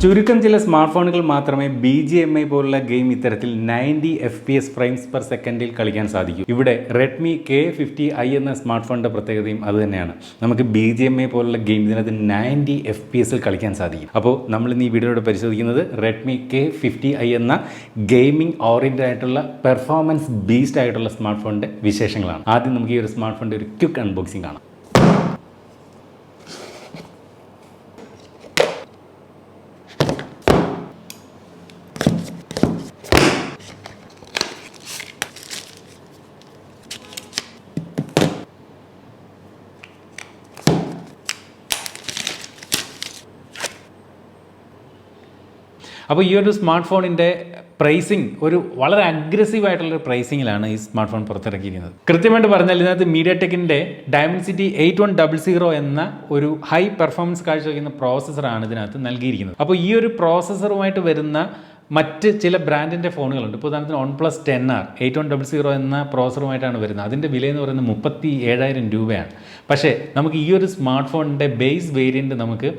ചുരുക്കം ചില സ്മാർട്ട് ഫോണുകൾ മാത്രമേ BGMI പോലുള്ള ഗെയിം ഇത്തരത്തിൽ 90 FPS ഫ്രെയിംസ് പെർ സെക്കൻഡിൽ കളിക്കാൻ സാധിക്കൂ. ഇവിടെ Redmi K50i എന്ന സ്മാർട്ട് ഫോണിൻ്റെ പ്രത്യേകതയും അതുതന്നെയാണ്. നമുക്ക് BGMI പോലുള്ള ഗെയിം ഇതിനകത്ത് 90 FPSൽ കളിക്കാൻ സാധിക്കും. അപ്പോൾ നമ്മൾ ഇന്ന് ഈ വീഡിയോയോട് പരിശോധിക്കുന്നത് Redmi K50i എന്ന ഗെയിമിംഗ് ഓറിയൻറ്റഡ് ആയിട്ടുള്ള പെർഫോമൻസ് ബീസ്റ്റ് ആയിട്ടുള്ള സ്മാർട്ട് ഫോണിൻ്റെ വിശേഷങ്ങളാണ്. ആദ്യം നമുക്ക് ഈ ഒരു സ്മാർട്ട് ഫോണിൻ്റെ ഒരു ക്വിക്ക് അൺബോക്സിംഗ് കാണാം. അപ്പോൾ ഈ ഒരു സ്മാർട്ട് ഫോണിൻ്റെ പ്രൈസിങ് ഒരു വളരെ അഗ്രസീവായിട്ടുള്ളൊരു പ്രൈസിങ്ങിലാണ് ഈ സ്മാർട്ട് ഫോൺ പുറത്തിറക്കിയിരിക്കുന്നത്. കൃത്യമായിട്ട് പറഞ്ഞാൽ ഇതിനകത്ത് മീഡിയാടെക്കിൻ്റെ ഡയമൻസിറ്റി 8100 എന്ന ഒരു ഹൈ പെർഫോമൻസ് കാഴ്ചവെക്കുന്ന പ്രോസസ്സറാണ് ഇതിനകത്ത് നൽകിയിരിക്കുന്നത്. അപ്പോൾ ഈ ഒരു പ്രോസസ്സറുമായിട്ട് വരുന്ന മറ്റ് ചില ബ്രാൻഡിൻ്റെ ഫോണുകളുണ്ട്. ഇപ്പോൾ ഉദാഹരണത്തിന് OnePlus 10R 8100 എന്ന പ്രോസറുമായിട്ടാണ് വരുന്നത്. അതിൻ്റെ വിലയെന്ന് പറയുന്നത് 37,000 രൂപയാണ്. പക്ഷേ നമുക്ക് ഈ ഒരു സ്മാർട്ട് ഫോണിൻ്റെ ബേസ് വേരിയൻറ്റ് നമുക്ക്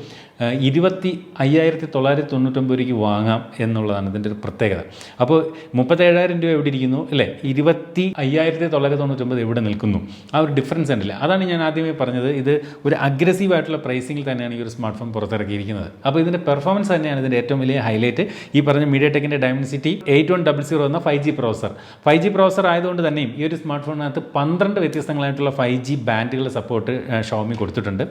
25,999 രൂപയ്ക്ക് വാങ്ങാം എന്നുള്ളതാണ് ഇതിൻ്റെ ഒരു പ്രത്യേകത. അപ്പോൾ 37,000 രൂപ എവിടെ ഇരിക്കുന്നു അല്ലേ, 25,999 എവിടെ നിൽക്കുന്നു? ആ ഒരു ഡിഫറൻസ് ഉണ്ടല്ലേ, അതാണ് ഞാൻ ആദ്യമേ പറഞ്ഞത്. ഇത് ഒരു അഗ്രസീവായിട്ടുള്ള പ്രൈസിങ്ങിൽ തന്നെയാണ് ഈ ഒരു സ്മാർട്ട് ഫോൺ പുറത്തിറക്കിയിരിക്കുന്നത്. അപ്പോൾ ഇതിൻ്റെ പെർഫോമൻസ് തന്നെയാണ് ഇതിൻ്റെ ഏറ്റവും വലിയ ഹൈലൈറ്റ്. ഈ പറഞ്ഞ മീഡിയാടെക്കിൻ്റെ ഡയമൻസിറ്റി 8100 എന്ന 5G പ്രോസർ. 5G പ്രോസർ ആയതുകൊണ്ട് തന്നെയും ഈ ഒരു സ്മാർട്ട് ഫോണിനകത്ത് 12 വ്യത്യസ്തങ്ങളായിട്ടുള്ള 5G ബാൻഡുകൾ സപ്പോർട്ട് ഷോമി കൊടുത്തിട്ടുണ്ട്.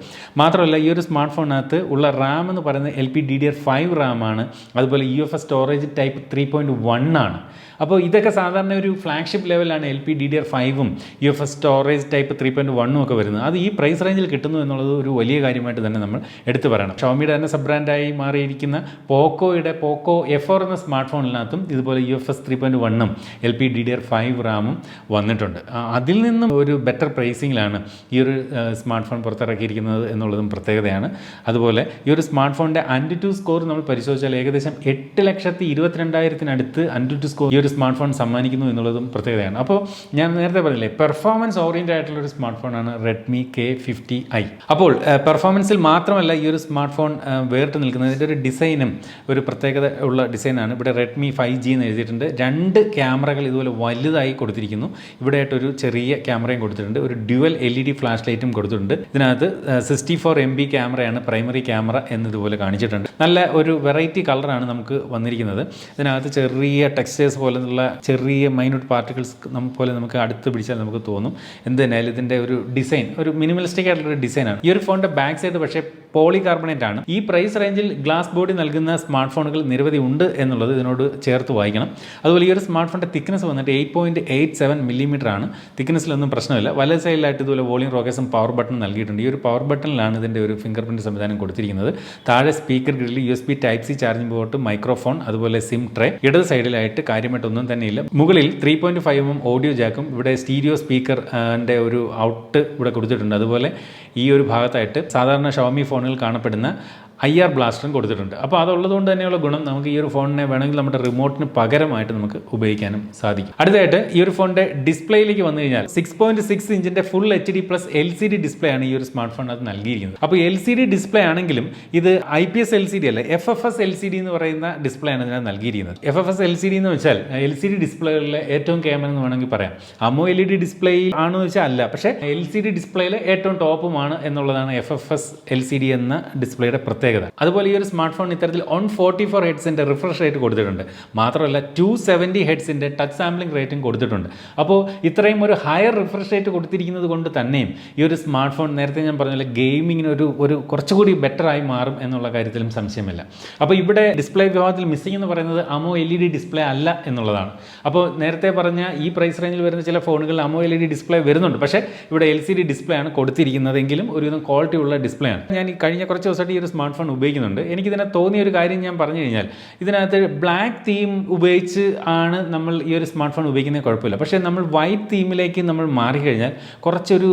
മാത്രമല്ല ഈ ഒരു സ്മാർട്ട് ഫോണിനകത്ത് ഉള്ള റാം എന്ന് പറയുന്നത് LPDDR5 റാമാണ്. അതുപോലെ UFS സ്റ്റോറേജ് ടൈപ്പ് 3.1 ആണ്. അപ്പോൾ ഇതൊക്കെ സാധാരണ ഒരു ഫ്ലാഗ്ഷിപ്പ് ലെവലാണ് LPDDR5ഉം UFS സ്റ്റോറേജ് ടൈപ്പ് 3.1 ഒക്കെ വരുന്നത്. അത് ഈ പ്രൈസ് റേഞ്ചിൽ കിട്ടുന്നു എന്നുള്ളത് ഒരു വലിയ കാര്യമായിട്ട് തന്നെ നമ്മൾ എടുത്തു പറയണം. ഷോമിയുടെ തന്നെ സബ് ബ്രാൻഡായി മാറിയിരിക്കുന്ന പോക്കോയുടെ പോക്കോ F4 എന്ന സ്മാർട്ട് ഫോണിനകത്തും ഇതുപോലെ UFS 3.1ഉം LPDDR5 റാമും വന്നിട്ടുണ്ട്. അതിൽ നിന്നും ഒരു ബെറ്റർ പ്രൈസിങ്ങിലാണ് ഈ ഒരു സ്മാർട്ട് ഫോൺ പുറത്തിറക്കിയിരിക്കുന്നത് എന്നുള്ളതും പ്രത്യേകതയാണ്. അതുപോലെ ഈ ഒരു സ്മാർട്ട് ഫോണിൻ്റെ AnTuTu സ്കോർ നമ്മൾ പരിശോധിച്ചാൽ ഏകദേശം 8,22,000 AnTuTu സ്കോർ ഈ ഒരു സ്മാർട്ട് ഫോൺ സമ്മാനിക്കുന്നു എന്നുള്ളതും പ്രത്യേകതയാണ്. അപ്പോൾ ഞാൻ നേരത്തെ പറഞ്ഞില്ലേ, പെർഫോമൻസ് ഓറിയൻറ്റഡ് ആയിട്ടുള്ള ഒരു സ്മാർട്ട് ഫോണാണ് Redmi K50i. അപ്പോൾ പെർഫോമൻസിൽ മാത്രമല്ല ഈ ഒരു സ്മാർട്ട് ഫോൺ വേറിട്ട് നിൽക്കുന്നത് ഇതിൻ്റെ ഒരു ഡിസൈനും ഒരു പ്രത്യേകത ഉള്ള ഡിസൈനാണ്. ഇവിടെ Redmi 5G എന്ന് എഴുതിയിട്ടുണ്ട്. 2 ക്യാമറകൾ ഇതുപോലെ വലുതായി കൊടുത്തിരിക്കുന്നു. ഇവിടെയായിട്ടൊരു ചെറിയ ക്യാമറയും കൊടുത്തിട്ടുണ്ട്. ഒരു ഡ്യുവൽ LED ഫ്ലാഷ് ലൈറ്റും കൊടുത്തിട്ടുണ്ട്. ഇതിനകത്ത് 64 MB ക്യാമറയാണ് പ്രൈമറി ക്യാമറ എന്നതുപോലെ കാണിച്ചിട്ടുണ്ട്. നല്ല ഒരു വെറൈറ്റി കളറാണ് നമുക്ക് വന്നിരിക്കുന്നത്. ഇതിനകത്ത് ചെറിയ ടെക്സ്റ്റേഴ്സ് പോലെയുള്ള ചെറിയ മൈന്യൂട്ട് പാർട്ടിക്കിൾസ് പോലെ നമുക്ക് അടുത്ത് പിടിച്ചാൽ നമുക്ക് തോന്നും. എന്തായാലും ഇതിൻ്റെ ഒരു ഡിസൈൻ ഒരു മിനിമലിസ്റ്റിക് ആയിട്ടുള്ള ഡിസൈനാണ്. ഈ ഒരു ഫോണിൻ്റെ ബാക്ക് സൈഡ് പക്ഷേ പോളികാർബണേറ്റ് ആണ്. ഈ പ്രൈസ് റേഞ്ചിൽ ഗ്ലാസ് ബോഡി നൽകുന്ന സ്മാർട്ട് ഫോണുകൾ നിരവധി ഉണ്ട് എന്നുള്ളത് ഇതിനോട് ചേർത്ത് വായിക്കണം. അതുപോലെ ഈ ഒരു സ്മാർട്ട് ഫോണിൻ്റെ തിക്നെസ് വന്നിട്ട് 8.87 mm ആണ്. തിക്നെസ്സിലൊന്നും പ്രശ്നമില്ല. വലത് സൈഡിലായിട്ട് ഇതുപോലെ വോളിയം റോക്കേഴ്സും പവർ ബട്ടൺ നൽകിയിട്ടുണ്ട്. ഈ ഒരു പവർ ബട്ടണിലാണ് ഇതിൻ്റെ ഒരു ഫിംഗർ പ്രിൻറ്റ് സംവിധാനം കൊടുത്തിരിക്കുന്നത്. താഴെ സ്പീക്കർ ഗ്രില്ലിൽ USB Type-C charging port, microphone, അതുപോലെ സിം ട്രേ. ഇടത് സൈഡിലായിട്ട് കാര്യമായിട്ടൊന്നും തന്നെയില്ല. മുകളിൽ 3.5 mm ഓഡിയോ ജാക്കും ഇവിടെ സ്റ്റീരിയോ സ്പീക്കറിൻ്റെ ഒരു ഔട്ട് ഇവിടെ കൊടുത്തിട്ടുണ്ട്. അതുപോലെ ഈ ഒരു ഭാഗത്തായിട്ട് സാധാരണ ഷോമി ഫോണുകൾ കാണപ്പെടുന്ന IR ബ്ലാസ്റ്ററും കൊടുത്തിട്ടുണ്ട്. അപ്പോൾ അതുള്ളതുകൊണ്ട് തന്നെയുള്ള ഗുണം നമുക്ക് ഈ ഒരു ഫോണിനെ വേണമെങ്കിൽ നമ്മുടെ റിമോട്ടിന് പകരമായിട്ട് നമുക്ക് ഉപയോഗിക്കാനും സാധിക്കും. അടുത്തതായിട്ട് ഈ ഒരു ഫോണിൻ്റെ ഡിസ്പ്ലേയിലേക്ക് വന്നു കഴിഞ്ഞാൽ 6.6 ഇഞ്ചിൻ്റെ ഫുൾ HD+ LCD ഡിസ്പ്ലേ ആണ് ഈ ഒരു സ്മാർട്ട് ഫോണിനകത്ത് നൽകിയിരിക്കുന്നത്. അപ്പോൾ LCD ഡിസ്പ്ലേ ആണെങ്കിലും ഇത് IPS LCD അല്ല, FFS LCD എന്ന് പറയുന്ന ഡിസ്പ്ലേ ആണ് ഇതിനകത്ത് നൽകിയിരിക്കുന്നത്. FFS LCD എന്ന് വെച്ചാൽ LCD ഡിസ്പ്ലേകളിലെ ഏറ്റവും ക്യാമറ എന്ന് വേണമെങ്കിൽ പറയാം. AMOLED ഡിസ്പ്ലേ ആണെന്ന് വെച്ചാൽ അല്ല, പക്ഷേ LCD ഡിസ്പ്ലേയിൽ ഏറ്റവും ടോപ്പുമാണ് എന്നുള്ളതാണ് FFS LCD എന്ന ഡിസ്പ്ലേയുടെ പ്രത്യേകത. അതുപോലെ ഈ ഒരു സ്മാർട്ട് ഫോൺ ഇത്തരത്തിൽ 144 ഹെഡ്സിൻ്റെ റിഫ്രഷ് റേറ്റ് കൊടുത്തിട്ടുണ്ട്. മാത്രമല്ല 270 ഹെഡ്സിൻ്റെ ടച്ച് സാമ്പിളിംഗ് റേറ്റും കൊടുത്തിട്ടുണ്ട്. അപ്പോൾ ഇത്രയും ഒരു ഹയർ റിഫ്രഷ് റേറ്റ് കൊടുത്തിരിക്കുന്നത് കൊണ്ട് തന്നെയും ഈ ഒരു സ്മാർട്ട് ഫോൺ നേരത്തെ ഞാൻ പറഞ്ഞ പോലെ ഗെയിമിങ്ങിന് ഒരു കുറച്ചുകൂടി ബെറ്ററായി മാറും എന്നുള്ള കാര്യത്തിലും സംശയമില്ല. അപ്പോൾ ഇവിടെ ഡിസ്പ്ലേ വിഭാഗത്തിൽ മിസ്സിംഗ് എന്ന് പറയുന്നത് AMOLED ഡിസ്പ്ലേ അല്ല എന്നുള്ളതാണ്. അപ്പോൾ നേരത്തെ പറഞ്ഞ ഈ പ്രൈസ് റേഞ്ചിൽ വരുന്ന ചില ഫോണുകളിൽ AMOLED ഡിസ്പ്ലേ വരുന്നുണ്ട്. പക്ഷേ ഇവിടെ LCD ഡിസ്പ്ലേ ആണ് കൊടുത്തിരിക്കുന്നതെങ്കിലും ഒരുവിധം ക്വാളിറ്റി ഉള്ള ഡിസ്പ്ലേ ആണ്. ഞാൻ ഈ കഴിഞ്ഞ കുറച്ച് ദിവസമായിട്ട് ഈ ഒരു സ്മാർട്ട് ഫോൺ ഉപയോഗിക്കുന്നുണ്ട്. എനിക്കിതിനകത്ത് തോന്നിയ ഒരു കാര്യം ഞാൻ പറഞ്ഞു കഴിഞ്ഞാൽ, ഇതിനകത്ത് ബ്ലാക്ക് തീം ഉപയോഗിച്ച് ആണ് നമ്മൾ ഈ ഒരു സ്മാർട്ട് ഫോൺ ഉപയോഗിക്കുന്നത് കുഴപ്പമില്ല. പക്ഷേ നമ്മൾ വൈറ്റ് തീമിലേക്ക് നമ്മൾ മാറിക്കഴിഞ്ഞാൽ കുറച്ചൊരു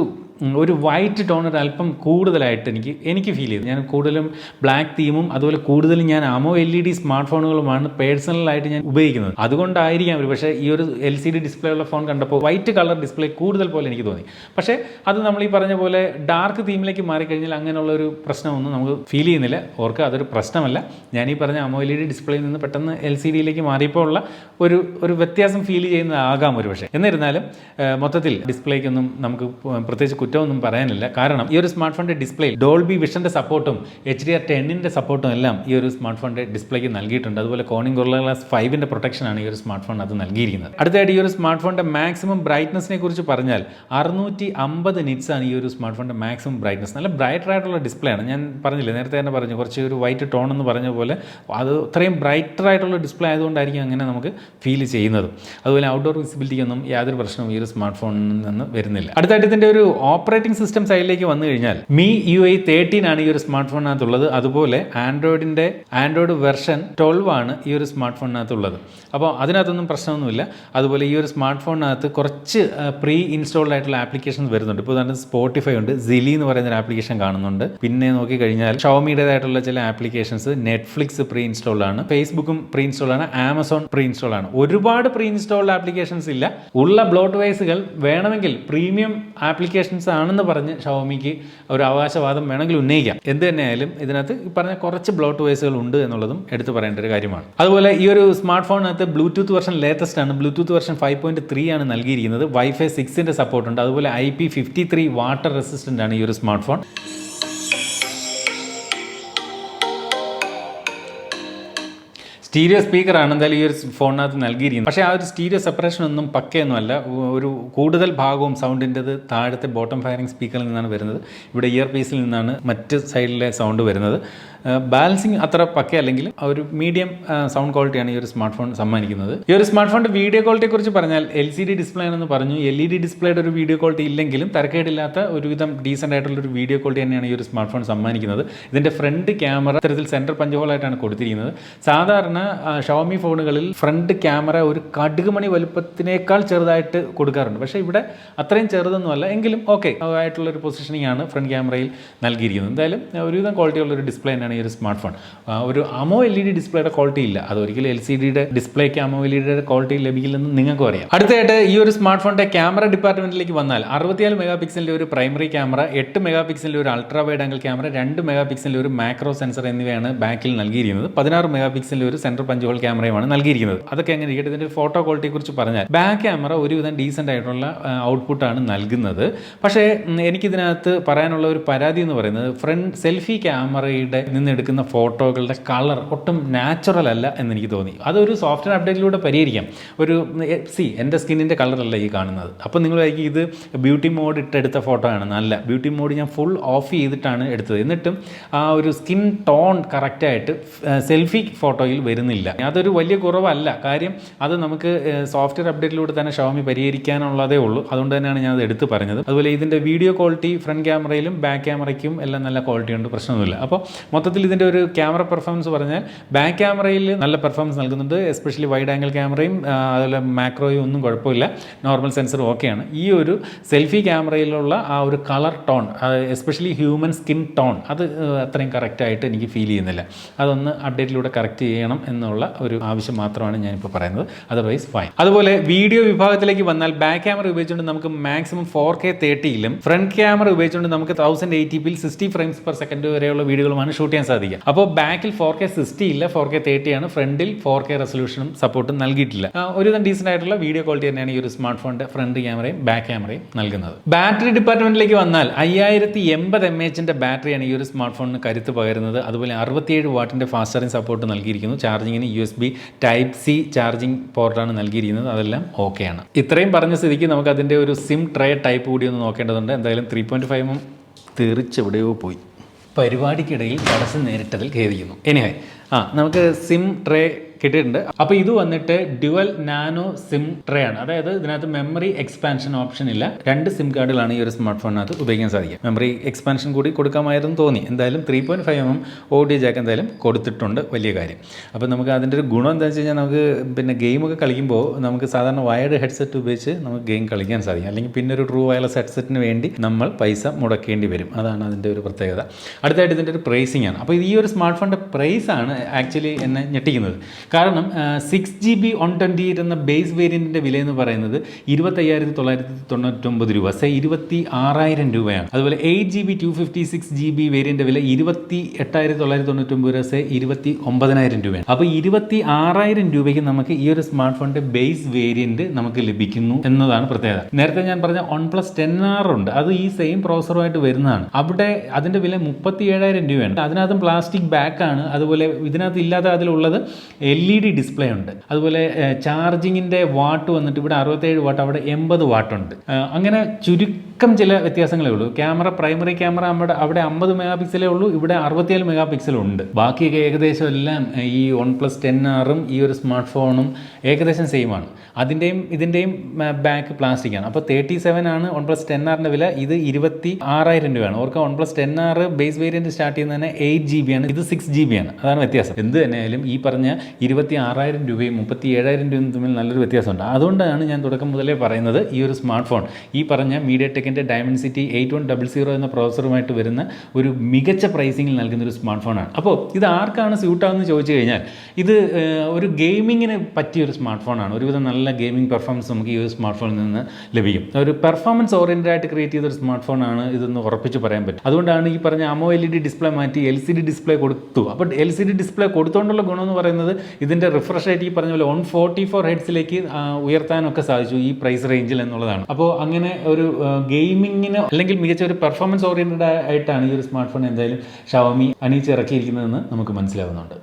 ഒരു വൈറ്റ് ടോൺ ഒരു അല്പം കൂടുതലായിട്ട് എനിക്ക് ഫീൽ ചെയ്തു. ഞാൻ കൂടുതലും ബ്ലാക്ക് തീമും അതുപോലെ കൂടുതലും ഞാൻ AMOLED സ്മാർട്ട് ഫോണുകളുമാണ് പേഴ്സണലായിട്ട് ഞാൻ ഉപയോഗിക്കുന്നത്. അതുകൊണ്ടായിരിക്കാം ഒരു പക്ഷേ ഈ ഒരു LCD ഡിസ്പ്ലേ ഉള്ള ഫോൺ കണ്ടപ്പോൾ വൈറ്റ് കളർ ഡിസ്പ്ലേ കൂടുതൽ പോലെ എനിക്ക് തോന്നി. പക്ഷേ അത് നമ്മൾ ഈ പറഞ്ഞ പോലെ ഡാർക്ക് തീമിലേക്ക് മാറിക്കഴിഞ്ഞാൽ അങ്ങനെയുള്ള ഒരു പ്രശ്നമൊന്നും നമുക്ക് ഫീൽ ചെയ്യുന്നില്ല. ഓർക്ക് അതൊരു പ്രശ്നമല്ല. ഞാൻ ഈ പറഞ്ഞ AMOLED ഡിസ്പ്ലേയിൽ നിന്ന് പെട്ടെന്ന് LCDയിലേക്ക് മാറിയപ്പോൾ ഉള്ള ഒരു വ്യത്യാസം ഫീൽ ചെയ്യുന്നതാകാം ഒരു പക്ഷേ. എന്നിരുന്നാലും മൊത്തത്തിൽ ഡിസ്പ്ലേക്കൊന്നും നമുക്ക് പ്രത്യേകിച്ച് കുറ്റമൊന്നും പറയാനില്ല. കാരണം ഈ ഒരു സ്മാർട്ട് ഫോണിൻ്റെ ഡിസ്പ്ലേ ഡോൾബി വിഷൻ്റെ സപ്പോർട്ടും HDR10ൻ്റെ സപ്പോർട്ടും എല്ലാം ഈ ഒരു സ്മാർട്ട് ഫോണിൻ്റെ ഡിസ്പ്ലേക്ക് നൽകിയിട്ടുണ്ട്. അതുപോലെ കോണിംഗ് ഗൊറില്ല ഗ്ലാസ് 5ൻ്റെ പ്രൊട്ടക്ഷനാണ് ഈ ഒരു സ്മാർട്ട് ഫോൺ അത് നൽകിയിരിക്കുന്നത്. അടുത്തായിട്ട് ഈ ഒരു സ്മാർട്ട് ഫോണിൻ്റെ മാക്സിമം ബ്രൈറ്റ്നസിനെ കുറിച്ച് പറഞ്ഞാൽ 650 നിറ്റ്സ് ആണ് ഈ ഒരു സ്മാർട്ട് ഫോണിൻ്റെ മാക്സിമം ബ്രൈറ്റ്നസ്. നല്ല ബ്രൈറ്റർ ആയിട്ടുള്ള ഡിസ്പ്ലേ ആണ്. ഞാൻ പറഞ്ഞില്ലേ, നേരത്തെ തന്നെ പറഞ്ഞു, കുറച്ച് ഒരു വൈറ്റ് ടോൺ എന്ന് പറഞ്ഞ പോലെ അത് അത്രയും ബ്രൈറ്റർ ആയിട്ടുള്ള ഡിസ്പ്ലേ ആയതുകൊണ്ടായിരിക്കും അങ്ങനെ നമുക്ക് ഫീൽ ചെയ്യുന്നതും. അതുപോലെ ഔട്ട്ഡോർ വിസിബിലിറ്റിക്കൊന്നും യാതൊരു പ്രശ്നവും ഈ ഒരു സ്മാർട്ട് ഫോണിൽ നിന്ന് വരുന്നില്ല. അടുത്തായിട്ട് ഇതിൻ്റെ ഒരു ഓപ്പറേറ്റിംഗ് സിസ്റ്റം സൈഡിലേക്ക് വന്നു കഴിഞ്ഞാൽ MIUI 13 ആണ് ഈ ഒരു സ്മാർട്ട് ഫോണിനകത്തുള്ളത്. അതുപോലെ ആൻഡ്രോയിഡ് വെർഷൻ 12 ആണ് ഈ ഒരു സ്മാർട്ട് ഫോണിനകത്തുള്ളത്. അപ്പോൾ അതിനകത്തൊന്നും പ്രശ്നമൊന്നുമില്ല. അതുപോലെ ഈ ഒരു സ്മാർട്ട് ഫോണിനകത്ത് കുറച്ച് പ്രീ ഇൻസ്റ്റാൾഡ് ആയിട്ടുള്ള ആപ്ലിക്കേഷൻസ് വരുന്നുണ്ട്. ഇപ്പോൾ തന്നെ സ്പോട്ടിഫൈ ഉണ്ട്, സിലി എന്ന് പറയുന്ന ഒരു ആപ്ലിക്കേഷൻ കാണുന്നുണ്ട്. പിന്നെ നോക്കിക്കഴിഞ്ഞാൽ ഷവോമിയുടേതായിട്ടുള്ള ചില ആപ്ലിക്കേഷൻസ്, നെറ്റ്ഫ്ലിക്സ് പ്രീ ഇൻസ്റ്റാൾഡ് ആണ്, ഫേസ്ബുക്കും പ്രീ ഇൻസ്റ്റാൾഡ് ആണ്, ആമസോൺ പ്രീ ഇൻസ്റ്റാൾഡ് ആണ്. ഒരുപാട് പ്രീ ഇൻസ്റ്റാൾഡ് ആപ്ലിക്കേഷൻസ് ഇല്ല. ഉള്ള ബ്ലോട്ട് വൈസുകൾ വേണമെങ്കിൽ പ്രീമിയം ആപ്ലിക്കേഷൻസ് ആണെന്ന് പറഞ്ഞ് ഷവോമിക്ക് ഒരു അവകാശവാദം വേണമെങ്കിൽ ഉന്നയിക്കാം. എന്ത് തന്നെയായാലും ഇതിനകത്ത് ഈ പറഞ്ഞ കുറച്ച് ബ്ലോട്ട് വൈസുകൾ ഉണ്ട് എന്നുള്ളതും എടുത്തു പറയേണ്ട ഒരു കാര്യമാണ്. അതുപോലെ ഈ ഒരു സ്മാർട്ട് ഫോണിനകത്ത് ബ്ലൂടൂത്ത് വെർഷൻ ലേറ്റസ്റ്റ് ആണ്. ബ്ലൂടൂത്ത് വെർഷൻ 5.3 ആണ് നൽകിയിരിക്കുന്നത്. Wi-Fi 6ൻ്റെ സപ്പോർട്ട് ഉണ്ട്. അതുപോലെ IP53 വാട്ടർ റെസിസ്റ്റൻ്റ് ആണ് ഈ ഒരു സ്മാർട്ട് ഫോൺ. സ്റ്റീരിയോ സ്പീക്കറാണ് എന്തായാലും ഈ ഒരു ഫോണിനകത്ത് നൽകിയിരിക്കുന്നത്. പക്ഷേ ആ ഒരു സ്റ്റീരിയോ സെപ്പറേഷൻ ഒന്നും പക്കയൊന്നുമല്ല. ഒരു കൂടുതൽ ഭാഗവും സൗണ്ടിൻ്റെത് താഴത്തെ ബോട്ടം ഫയറിംഗ് സ്പീക്കറിൽ നിന്നാണ് വരുന്നത്. ഇവിടെ ഇയർ പീസിൽ നിന്നാണ് മറ്റ് സൈഡിലെ സൗണ്ട് വരുന്നത്. ബാലൻസിങ് അത്ര പക്കയല്ലെങ്കിൽ ഒരു മീഡിയം സൗണ്ട് ക്വാളിറ്റിയാണ് ഈ ഒരു സ്മാർട്ട് ഫോൺ സമ്മാനിക്കുന്നത്. ഈ ഒരു സ്മാർട്ട് ഫോണിൻ്റെ വീഡിയോ ക്വാളിറ്റിയെ കുറിച്ച് പറഞ്ഞാൽ LCD ഡിസ്പ്ലേ ആണെന്ന് പറഞ്ഞു. LED ഡിസ്പ്ലേയുടെ ഒരു വീഡിയോ ക്വാളിറ്റി ഇല്ലെങ്കിലും തരക്കേടില്ലാത്ത ഒരുവിധം ഡീസൻ്റ് ആയിട്ടുള്ളൊരു വീഡിയോ ക്വാളിറ്റി തന്നെയാണ് ഈ ഒരു സ്മാർട്ട് ഫോൺ സമ്മാനിക്കുന്നത്. ഇതിൻ്റെ ഫ്രണ്ട് ക്യാമറ ഇത്തരത്തിൽ സെൻറ്റർ പഞ്ച് ഹോളായിട്ടാണ് കൊടുത്തിരിക്കുന്നത്. സാധാരണ ഷവോമി ഫോണുകളിൽ ഫ്രണ്ട് ക്യാമറ ഒരു കടുകുമണി വലുപ്പത്തിനേക്കാൾ ചെറുതായിട്ട് കൊടുക്കാറുണ്ട്. പക്ഷേ ഇവിടെ അത്രയും ചെറുതൊന്നുമല്ല, എങ്കിലും ഓക്കെ ആയിട്ടുള്ളൊരു പൊസിഷനിങ് ആണ് ഫ്രണ്ട് ക്യാമറയിൽ നൽകിയിരിക്കുന്നത്. എന്തായാലും ഒരുവിധം ക്വാളിറ്റിയുള്ളൊരു ഡിസ്പ്ലേ തന്നെയാണ് ഈ ഒരു സ്മാർട്ട് ഫോൺ. ഒരു AMOLED ഡിസ്പ്ലേയുടെ ക്വാളിറ്റി ഇല്ല. അതൊരിക്കലും LCDയുടെ ഡിസ്പ്ലേക്ക് AMOLEDയുടെ ക്വാളിറ്റി ലഭിക്കില്ലെന്ന് നിങ്ങൾക്കും അറിയാം. അടുത്തായിട്ട് ഈ ഒരു സ്മാർട്ട് ഫോണിൻ്റെ ക്യാമറ ഡിപ്പാർട്ട്മെൻറ്റിലേക്ക് വന്നാൽ 64 മെഗാ പിക്സലിൻ്റെ ഒരു പ്രൈമറി ക്യാമറ, 8 മെഗാ പിക്സലിൻ്റെ ഒരു ultra wide angle camera, 2 mega പിക്സലിൻ്റെ ഒരു മാക്രോ സെൻസർ എന്നിവയാണ് ബാക്കിൽ നൽകിയിരിക്കുന്നത്. 16 മെഗാ പിക്സലിൻ്റെ ഒരു സെൻട്രൽ പഞ്ച് ഹോൾ ക്യാമറയുമാണ് നൽകിയിരിക്കുന്നത്. അതൊക്കെ എങ്ങനെ ഇരിക്കട്ടെ. ഇതിൻ്റെ ഫോട്ടോ ക്വാളിറ്റിയെ കുറിച്ച് പറഞ്ഞാൽ ബാക്ക് ക്യാമറ ഒരുവിധം ഡീസൻ്റ് ആയിട്ടുള്ള ഔട്ട്പുട്ടാണ് നൽകുന്നത്. പക്ഷേ എനിക്കിതിനകത്ത് പറയാനുള്ള ഒരു പരാതി എന്ന് പറയുന്നത് ഫ്രണ്ട് സെൽഫി ക്യാമറയുടെ നിന്നെടുക്കുന്ന ഫോട്ടോകളുടെ കളർ ഒട്ടും നാച്ചുറൽ അല്ല എന്നെനിക്ക് തോന്നി. അതൊരു സോഫ്റ്റ്വെയർ അപ്ഡേറ്റിലൂടെ പരിഹരിക്കാം. എൻ്റെ സ്കിന്നിൻ്റെ കളറല്ല ഈ കാണുന്നത്. അപ്പോൾ നിങ്ങൾ ഇത് ബ്യൂട്ടി മോഡ് ഇട്ടെടുത്ത ഫോട്ടോ ആണ്. നല്ല ബ്യൂട്ടി മോഡ് ഞാൻ ഫുൾ ഓഫ് ചെയ്തിട്ടാണ് എടുത്തത്. എന്നിട്ടും ആ ഒരു സ്കിൻ ടോൺ കറക്റ്റായിട്ട് സെൽഫി ഫോട്ടോയിൽ വരുന്നില്ല. അതൊരു വലിയ കുറവല്ല. കാര്യം അത് നമുക്ക് സോഫ്റ്റ്വെയർ അപ്ഡേറ്റിലൂടെ തന്നെ ഷവോമി പരിഹരിക്കാനുള്ളതേ ഉള്ളൂ. അതുകൊണ്ട് തന്നെയാണ് ഞാൻ അത് എടുത്ത് പറഞ്ഞത്. അതുപോലെ ഇതിൻ്റെ വീഡിയോ ക്വാളിറ്റി ഫ്രണ്ട് ക്യാമറയിലും ബാക്ക് ക്യാമറയ്ക്കും എല്ലാം നല്ല ക്വാളിറ്റി ഉണ്ട്, പ്രശ്നമൊന്നുമില്ല. അപ്പോൾ മൊത്തത്തിൽ ഇതിൻ്റെ ഒരു ക്യാമറ പെർഫോമൻസ് പറഞ്ഞാൽ ബാക്ക് ക്യാമറയിൽ നല്ല പെർഫോമൻസ് നൽകുന്നുണ്ട്. എസ്പെഷ്യലി വൈഡ് ആംഗിൾ ക്യാമറയും അതുപോലെ മാക്രോയും ഒന്നും കുഴപ്പമില്ല. നോർമൽ സെൻസറും ഓക്കെയാണ്. ഈ ഒരു സെൽഫി ക്യാമറയിലുള്ള ആ ഒരു colour tone, especially human skin tone, അത് അത്രയും കറക്റ്റായിട്ട് എനിക്ക് ഫീൽ ചെയ്യുന്നില്ല. അതൊന്ന് അപ്ഡേറ്റിലൂടെ കറക്റ്റ് ചെയ്യണം എന്നുള്ള ഒരു ആവശ്യം മാത്രമാണ് ഞാനിപ്പോൾ പറയുന്നത്. Otherwise fine. അതുപോലെ വീഡിയോ വിഭാഗത്തിലേക്ക് വന്നാൽ ബാക്ക് ക്യാമറ ഉപയോഗിച്ചുകൊണ്ട് നമുക്ക് മാക്സിമം 4K 30യിലും ഫ്രണ്ട് ക്യാമറ ഉപയോഗിച്ചുകൊണ്ട് നമുക്ക് 1080p 60 ഫ്രെയിംസ് പെർ സെക്കൻഡ് വരെയുള്ള വീഡിയോകളുമാണ് ഷൂട്ട് ചെയ്യാൻ സാധിക്കുക. അപ്പോൾ ബാക്കിൽ 4K 60 ഇല്ല, 4K 30 ആണ്. ഫ്രണ്ടിൽ 4K റെസൊല്യൂഷനും സപ്പോർട്ടും നൽകിയിട്ടില്ല. ഒരുവിധം ഡീസൻ്റ് ആയിട്ടുള്ള വീഡിയോ ക്വാളിറ്റി തന്നെയാണ് ഈ ഒരു സ്മാർട്ട് ഫോണിൻ്റെ ഫ്രണ്ട് ക്യാമറയും ബാക്ക് ക്യാമറയും നൽകുന്നത്. ബാറ്ററി ഡിപ്പാർട്ട്മെന്റിലേക്ക് വന്നാൽ 5050 mAh ബാറ്ററിയാണ് ഈ ഒരു സ്മാർട്ട് ഫോണിന് കരുത്ത് പകരുന്നത്. അതുപോലെ 67 വാട്ടിൻ്റെ ഫാസ്റ്റ് ചാർജിങ് സപ്പോർട്ട് നൽകിയിരിക്കുന്നു. ചാർജിങ്ങിന് USB Type-C ചാർജിങ് പോർട്ടാണ് നൽകിയിരിക്കുന്നത്. അതെല്ലാം ഓക്കെയാണ്. ഇത്രയും പറഞ്ഞ സ്ഥിതിക്ക് നമുക്ക് അതിൻ്റെ ഒരു സിം ട്രേ ടൈപ്പ് കൂടി ഒന്ന് നോക്കേണ്ടതുണ്ട്. എന്തായാലും 3.5 തെറിച്ചെവിടെയോ പോയി. പരിപാടിക്കിടയിൽ തടസ്സം നേരിട്ടതിൽ ഖേദിക്കുന്നു. എനിവേ നമുക്ക് സിം ട്രേ കിട്ടിയിട്ടുണ്ട്. അപ്പോൾ ഇത് വന്നിട്ട് ഡ്യുവൽ നാനോ സിം ട്രേ ആണ്. അതായത് ഇതിനകത്ത് മെമ്മറി എക്സ്പാൻഷൻ ഓപ്ഷൻ ഇല്ല. 2 സിം കാർഡുകളാണ് ഈ ഒരു സ്മാർട്ട് ഫോണിനകത്ത് ഉപയോഗിക്കാൻ സാധിക്കുക. മെമ്മറി എക്സ്പാൻഷൻ കൂടി കൊടുക്കാമായിരുന്നു തോന്നി. എന്തായാലും 3.5mm ഓഡിയോ ജാക്ക് എന്തായാലും കൊടുത്തിട്ടുണ്ട്, വലിയ കാര്യം. അപ്പോൾ നമുക്ക് അതിൻ്റെ ഒരു ഗുണം എന്താണെന്ന് വെച്ച് കഴിഞ്ഞാൽ നമുക്ക് പിന്നെ ഗെയിമൊക്കെ കളിക്കുമ്പോൾ നമുക്ക് സാധാരണ വയർഡ് ഹെഡ്സെറ്റ് ഉപയോഗിച്ച് നമുക്ക് ഗെയിം കളിക്കാൻ സാധിക്കും. അല്ലെങ്കിൽ പിന്നെ ഒരു ട്രൂ വയർലെസ് ഹെഡ്സെറ്റിന് വേണ്ടി നമ്മൾ പൈസ മുടക്കേണ്ടി വരും. അതാണ് അതിൻ്റെ ഒരു പ്രത്യേകത. അടുത്തായിട്ട് ഇതിൻ്റെ ഒരു പ്രൈസിംഗ് ആണ്. അപ്പോൾ ഈ ഒരു സ്മാർട്ട് ഫോണിൻ്റെ പ്രൈസാണ് ആക്ച്വലി എന്നെ ഞെട്ടിക്കുന്നത്. കാരണം 6GB 128 എന്ന ബേസ് വേരിയൻറ്റിൻ്റെ വിലയെന്ന് പറയുന്നത് 25,999 രൂപ, 26,000 രൂപയാണ്. അതുപോലെ 8GB 256GB വേരിയൻ്റ് വില 28,999 രൂപ, 29,000 രൂപയാണ്. അപ്പോൾ 26,000 രൂപയ്ക്ക് നമുക്ക് ഈ ഒരു സ്മാർട്ട് ഫോണിൻ്റെ ബേസ് വേരിയൻറ്റ് നമുക്ക് ലഭിക്കുന്നു എന്നതാണ് പ്രത്യേകത. നേരത്തെ ഞാൻ പറഞ്ഞ OnePlus 10R ഉണ്ട്, അത് ഈ സെയിം പ്രോസറുമായിട്ട് വരുന്നതാണ്. അവിടെ അതിൻ്റെ വില 37,000 രൂപയാണ്. അതിനകത്തും പ്ലാസ്റ്റിക് ബാക്കാണ്. അതുപോലെ ഇതിനകത്ത് ഇല്ലാതെ അതിലുള്ളത് LED ഡിസ്പ്ലേ ഉണ്ട്. അതുപോലെ ചാർജിങ്ങിൻ്റെ വാട്ട് വന്നിട്ട് ഇവിടെ 67 വാട്ട്, അവിടെ 80 വാട്ട് ഉണ്ട്. അങ്ങനെ ചുരുക്കം ചില വ്യത്യാസങ്ങളേ ഉള്ളൂ. ക്യാമറ, പ്രൈമറി ക്യാമറ അവിടെ 50 മെഗാ പിക്സലേ ഉള്ളൂ, ഇവിടെ 67 മെഗാ പിക്സലുണ്ട്. ബാക്കിയൊക്കെ ഏകദേശം എല്ലാം ഈ OnePlus 10Rഉം ഈ ഒരു സ്മാർട്ട് ഫോണും ഏകദേശം സെയിം ആണ്. ഇതിൻ്റെയും ബാക്ക് പ്ലാസ്റ്റിക് ആണ്. അപ്പോൾ 37 ആണ് OnePlus 10Rൻ്റെ വില. ഇത് 26,000 രൂപയാണ്. ഓർക്കുക, OnePlus 10R base variant start ചെയ്യുന്നത് തന്നെ 8GB ആണ്, ഇത് 6GB ആണ്. അതാണ് വ്യത്യാസം. എന്ത് തന്നെയായാലും ഈ പറഞ്ഞ 26,000 രൂപയും 37,000 രൂപയും തമ്മിൽ നല്ലൊരു വ്യത്യാസമുണ്ട്. അതുകൊണ്ടാണ് ഞാൻ തുടക്കം മുതലേ പറയുന്നത് ഈ ഒരു സ്മാർട്ട് ഫോൺ ഈ പറഞ്ഞ MediaTekൻ്റെ Dimensity 8100 എന്ന പ്രോസറുമായിട്ട് വരുന്ന ഒരു മികച്ച പ്രൈസിങ്ങിൽ നൽകുന്ന ഒരു സ്മാർട്ട് ഫോണാണ്. അപ്പോൾ ഇത് ആർക്കാണ് സ്യൂട്ടാവെന്ന് ചോദിച്ചു കഴിഞ്ഞാൽ ഇത് ഒരു ഗെയിമിങ്ങിന് പറ്റിയ ഒരു സ്മാർട്ട് ഫോണാണ്. ഒരുവിധം നല്ല ഗെയിമിംഗ് പെർഫോമൻസ് നമുക്ക് ഈ ഒരു സ്മാർട്ട് ഫോണിൽ നിന്ന് ലഭിക്കും. ഒരു പെർഫോമൻസ് ഓറിയൻറ്റഡ് ആയിട്ട് ക്രിയേറ്റ് ചെയ്ത ഒരു സ്മാർട്ട് ഫോണാണ് ഇതെന്ന് ഉറപ്പിച്ച് പറയാൻ പറ്റും. അതുകൊണ്ടാണ് ഈ പറഞ്ഞ AMOLED ഡിസ്പ്ലേ മാറ്റി LCD ഡിസ്പ്ലേ കൊടുത്തു. അപ്പോൾ LCD ഡിസ്പ്ലേ കൊടുത്തുകൊണ്ടുള്ള ഗുണം എന്ന് പറയുന്നത് ഇതിൻ്റെ റിഫ്രഷ് റേറ്റ് ഈ പറഞ്ഞ പോലെ 144 ഹെർട്സിലേക്ക് ഉയർത്താനൊക്കെ സാധിച്ചു ഈ പ്രൈസ് റേഞ്ചിൽ എന്നുള്ളതാണ്. അപ്പോൾ അങ്ങനെ ഒരു ഗെയിമിങ്ങിന് അല്ലെങ്കിൽ മികച്ച ഒരു പെർഫോമൻസ് ഓറിയൻറ്റഡ് ആയിട്ടാണ് ഈ ഒരു സ്മാർട്ട് ഫോൺ എന്തായാലും ഷവോമി അണിയിച്ചിറക്കിയിരിക്കുന്നതെന്ന് നമുക്ക് മനസ്സിലാവുന്നുണ്ട്.